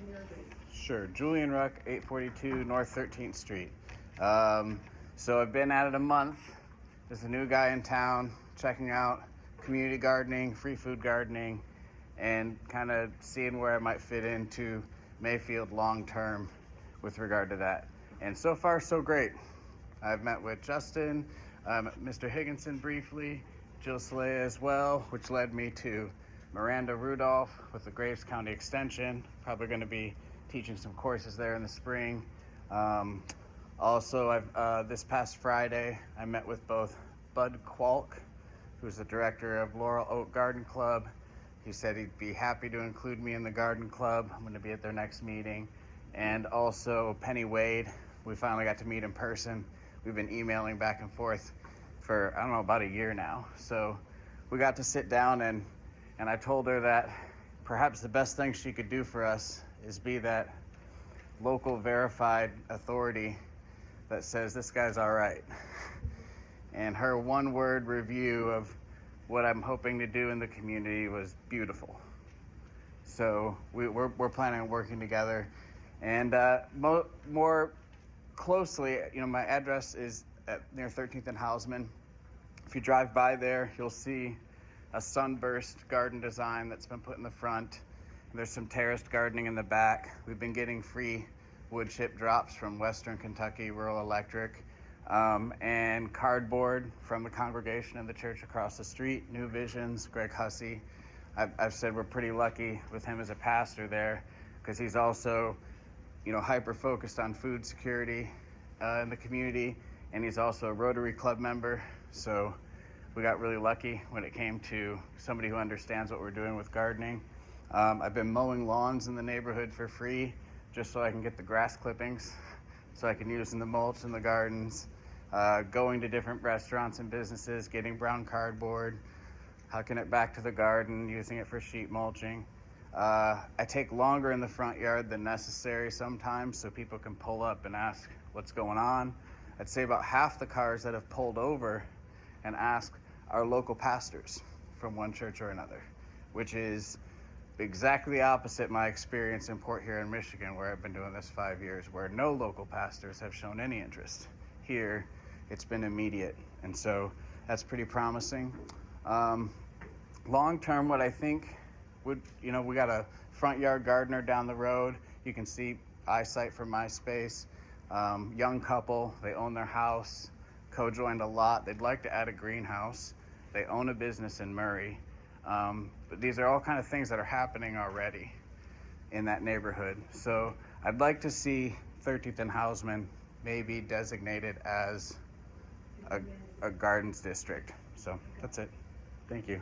and your address. Sure. Julian Ruck, 842 North 13th Street. So I've been at it a month. There's a new guy in town checking out community gardening, free food gardening, and kind of seeing where I might fit into Mayfield long term with regard to that. And so far, so great. I've met with Justin, Mr. Higginson briefly, Jill Slay as well, which led me to Miranda Rudolph with the Graves County Extension. Probably going to be teaching some courses there in the spring. Also, this past Friday, I met with both Bud Kwalk, who's the director of Laurel Oak Garden Club. He said he'd be happy to include me in the garden club. I'm going to be at their next meeting. And also Penny Wade. We finally got to meet in person. We've been emailing back and forth for, I don't know, about a year now. So we got to sit down and I told her that perhaps the best thing she could do for us is be that local verified authority that says this guy's all right. And her one-word review of what I'm hoping to do in the community was beautiful. So we're planning on working together. And more closely, my address is near 13th and Hausman. If you drive by there, you'll see a sunburst garden design that's been put in the front. There's some terraced gardening in the back. We've been getting free wood chip drops from Western Kentucky Rural Electric, and cardboard from the congregation in the church across the street, New Visions, Greg Hussey. I've said we're pretty lucky with him as a pastor there because he's also, hyper-focused on food security in the community, and he's also a Rotary Club member. So we got really lucky when it came to somebody who understands what we're doing with gardening. I've been mowing lawns in the neighborhood for free just so I can get the grass clippings so I can use in the mulch in the gardens, going to different restaurants and businesses, getting brown cardboard, hucking it back to the garden, using it for sheet mulching. I take longer in the front yard than necessary sometimes so people can pull up and ask what's going on. I'd say about half the cars that have pulled over and asked are local pastors from one church or another, which is exactly the opposite my experience in Port Huron, Michigan, where I've been doing this 5 years, where no local pastors have shown any interest. Here, it's been immediate, and so that's pretty promising. Long term, what I think would, we got a front yard gardener down the road. You can see eyesight from my space. Young couple, they own their house, co-joined a lot. They'd like to add a greenhouse. They own a business in Murray. But these are all kind of things that are happening already in that neighborhood. So I'd like to see 13th and Hausman maybe designated as a gardens district. So that's it. Thank you.